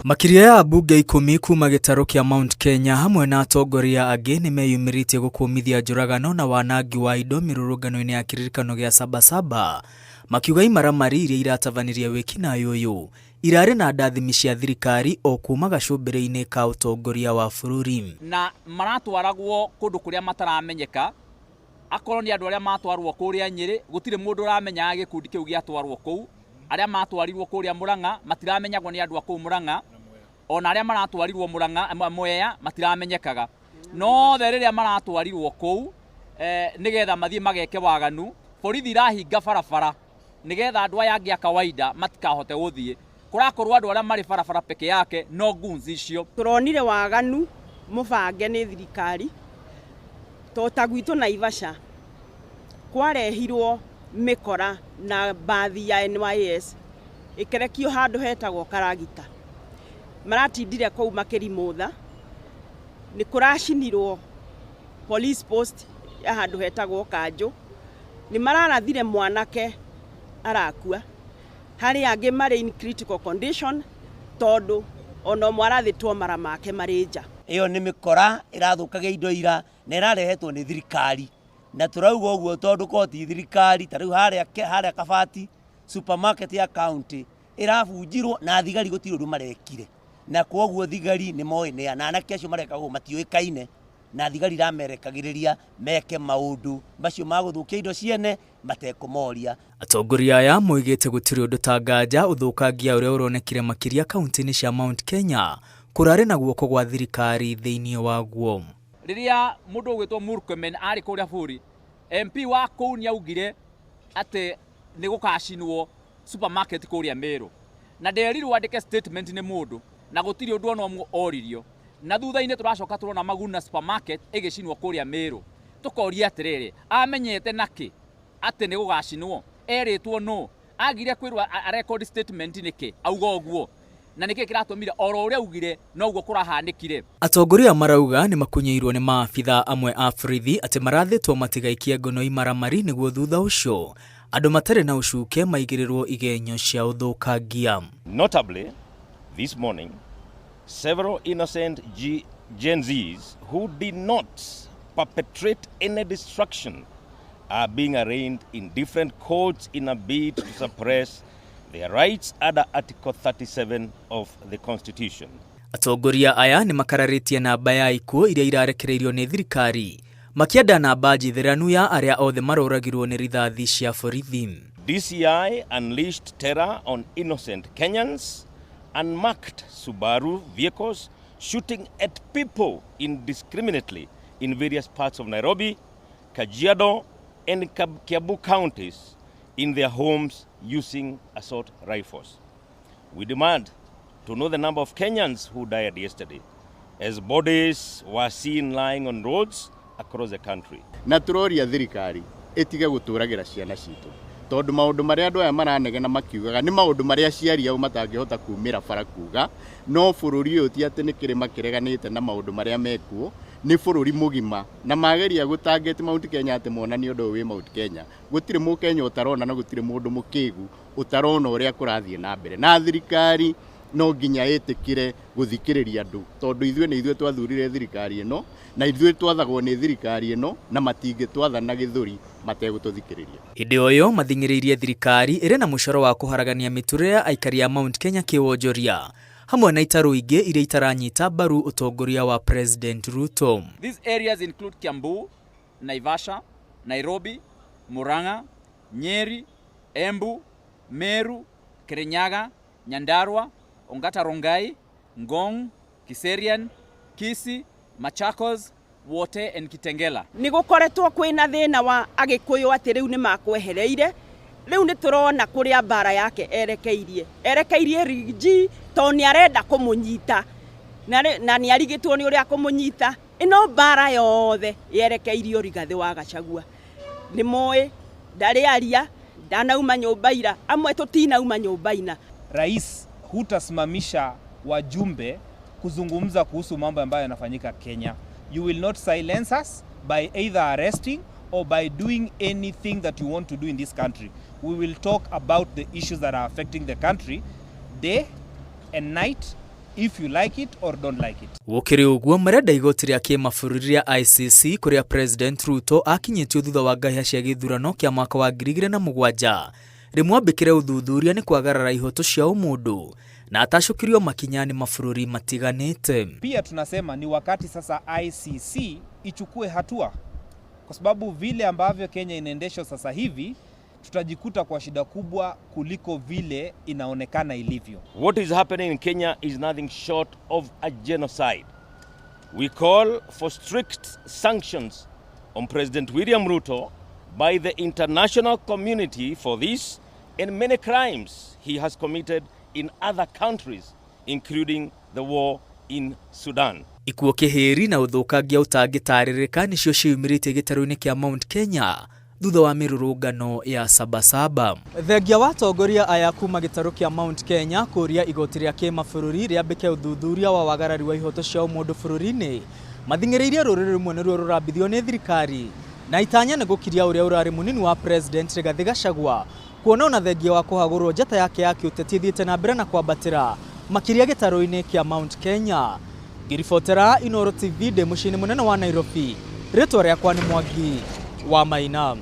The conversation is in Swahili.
Makiria ya ambunge 10 kuma gĩtarũ kĩa Mount Kenya hamwe na atongoria angĩ nĩ meyumĩrĩtie gũkũmithia njũragano na wanangi wa indo mĩrũrũngano-inĩ ya kĩririkano gĩa Sabasaba, makiuga imaramari iria iratabanirie wĩkinaĩ ũyũ irarĩ na ndathimi cia thirikari o kuma gacũmbĩrĩ-inĩ ka ũtongoria wa bũrũri. Na maratwaragwo kũndũ kũrĩa mataramenyeka, akorwo nĩ andũ arĩa matwarwo kũrĩa Nyĩrĩ, gũtirĩ mũndũ ũramenya gĩkundi kĩu gĩatwarwo kũu. Arĩa matwarirwo kũrĩa Murang'a matiramenyagwo nĩ andũ a kũu Murang'a, ona arĩa maratwarirwo Murang'a Mwea matiramenyekaga. No rĩrĩa maratwarirwo kũu nĩgetha mathiĩ mageke waganu, borithi irahinga barabara nĩgetha andũ aya angĩ a kawaida matikahote gũthiĩ. Kũrakorwo andũ arĩa marĩ barabara peke yake no guns icio. Turonire waganu mũbange nĩ thirikari tota gwitũ Naivasha kwarehirwo mĩkora na bathi ya NYS ĩkerekio handũ hetagwo Karagita. Maratindire kũu makĩrimũtha, nĩ kũracinirwo police post ya handũ hetagwo Kanjũ, nĩ mararathire mwanake arakua, harĩ angĩ marĩ in critical condition tondũ ono mwarathĩtwo mara make marĩ nja. Ĩyo nĩ mĩkora ĩrathũkagia indo ira na ĩrarehetwo nĩ thirikari. Na turauga ũguo tondũ koti thirikari ta rĩu harĩa Kabati supermarket ya county ĩrabunjirwo na thigari gũtirĩ ũndũ marekire. Na kwoguo thigari nĩ moĩ nĩ na anake acio marekagwo matiũĩkaine na thigari iramerekagĩrĩria meke maũndũ macio ma gũthũkia indo ciene matekũmoria. Atongoria aya moigĩte gũtirĩ ũndũ ta nganja ũthũkangia ũrĩa ũronekire makĩria kaunti-inĩ cia Mount Kenya kũrarĩ na guoko gwa thirikari thĩinĩ waguo. Rĩrĩa mũndũ ũgwĩtwo Murkomen arĩ kũrĩa bũrũri, MP wa kũu nĩaugire atĩ nĩ gũkacinwo supermarket kũrĩa Meru, na nderirwo andĩke statement nĩ mũndũ na gũtirĩ ũndũ ona ũmwe oririo. Na thutha-inĩ tũracoka tũrona Maguna supermarket ĩgĩcinwo kũrĩa Meru. Tũkoria atĩrĩrĩ, amenyete nakĩ atĩ nĩ gũgacinwo? Erĩtwo no, agire kwĩrwo record statement nĩkĩ auga ũguo? Na nĩkĩ kĩratũmire oro ũrĩa augire no ũguo kũrahanĩkire? Atongoria marauga nĩ makunyeirwo nĩ maabitha amwe a borithi atĩ marathĩtwo matigaikie ngono imaramari nĩguo thutha ũcio andũ matarĩ na ũcuke maigĩrĩrwo igenyo cia ũthũkangia. Notably, this morning, several innocent Gen Zs who did not perpetrate any destruction are being arraigned in different courts in a bid to suppress their rights under Article 37 of the Constitution. Atongoria aya nĩ makararĩtie namba ya ikuũ iria irarekereirio nĩ thirikari, makĩenda namba njithĩranu ya arĩa othe maroragirwo nĩ rithathi cia borithi. DCI unleashed terror on innocent Kenyans, unmarked Subaru vehicles shooting at people indiscriminately in various parts of Nairobi, Kajiado, and Kiambu counties in their homes using assault rifles. We demand to know the number of Kenyans who died yesterday, as bodies were seen lying on roads across the country. Na turoria thirikari itige gũtũragira ciana citũ, tondũ maũndũ marĩa andũ aya maranegena makiugaga nĩ maũndũ marĩa aciari ao matangĩhota kumĩra bara kuga, no bũrũri ũyũ ti atĩ nĩ kĩrĩma kĩreganĩte na maũndũ marĩa mekuo, nĩ bũrũri mũgima na mageria gũtangĩte Mount Kenya atĩ mona nĩ ũndũ wĩ Mount Kenya. Gũtirĩ mũkenya ũtarona na gũtirĩ mũndũ mũkĩgu ũtarona ũrĩa kũrathiĩ na mbere, na thirikari no nginya ĩtĩkĩre gũthikĩrĩria andũ, tondũ ithuĩ nĩ ithuĩ twathurire thirikari ĩno na ithuĩ twathagwo nĩ thirikari ĩno na matingĩtwathana gĩthũri mategũtũthikĩrĩria. Hĩndĩ o ĩyo mathing'ĩrĩirie thirikari ĩrĩ na mũcoro wa kũharagania mĩtũrĩre ya aikari a Mount Kenya kĩwonjoria hamwe na itarũ ingĩ iria itaranyita mbaru ũtongoria wa President Ruto. These areas include Kiambu, Naivasha, Nairobi, Murang'a, Nyeri, Embu, Meru, Kirinyaga, Nyandarua, Ongata Rongai, Ngong, Kiserian, Kisii, Machakos, Wote and Kitengela. Nĩ gũkoretwo kwĩna thĩna wa Agĩkũyũ atĩ rĩu nĩ makwehereire. Rĩu nĩ tũrona kũrĩa bara yake erekeirie Rigiji tondũ nĩ arenda kũmũnyita na nĩ arigĩtwo nĩ ũrĩa kũmũnyita. Ĩno bara yothe yerekeirio Rigathĩ wa Gachagua. Nĩ moĩ ndarĩ aria ndanauma nyũmba ira, amwe tũtinauma nyũmba ina. Rais hutasimamisha wajumbe kuzungumza kuhusu mambo ambayo yanafanyika Kenya. You will not silence us by either arresting or by doing anything that you want to do in this country. We will talk about the issues that are affecting the country day and night if you like it or don't like it. Gukiri uguo marenda igoti ria kimabũrũri ria ICC kuria President Ruto akinyitio thutha wa ngahĩha cia gĩthurano kĩa mwaka wa 2007 rimwambĩkĩre uthuthuria ni kwagarara ihoto cia ũmũndũ na atacukirio makinyani mabũrũri matiganĩte. Pia tunasema ni wakati sasa ICC ichukue hatua, kwa sababu vile ambavyo Kenya inaendeshwa sasa hivi tutajikuta kwa shida kubwa kuliko vile inaonekana ilivyo. What is happening in Kenya is nothing short of a genocide. We call for strict sanctions on President William Ruto by the international community for this and many crimes he has committed in other countries, including the war in Sudan. Ikuo kĩhĩri na ũthũkangia ũtangĩtarĩrĩka nĩcio ciumĩrĩte gĩtarũ-inĩ kĩa Mount Kenya thutha wa mĩrũrũngano ya Sabasaba. Thengia wa atongoria aya kuma gĩtarũ kĩa Mount Kenya kũria igoti rĩa kĩmabũrũri rĩambĩke ũthuthuria wa wagarari wa ihoto cia mũndũ bũrũri-inĩ mathing'ĩrĩirie rũrĩrĩ rũmwe nĩruo rũrambithio nĩ thirikari na itanya nĩ gũkiria ũrĩa ũrarĩ mũnini wa President Rigathi Gachagua kuona ona thengia wa kũhagũrwo njata yake ya kĩũteti thiĩte na mbere na kwambatĩra makĩria gĩtarũ-inĩ kĩa Mount Kenya. Ngĩribotera Inooro TV ndĩ mũciĩ-inĩ mũnene wa Nairobi, rĩtwa rĩakwa nĩ Mwangi wa Maina.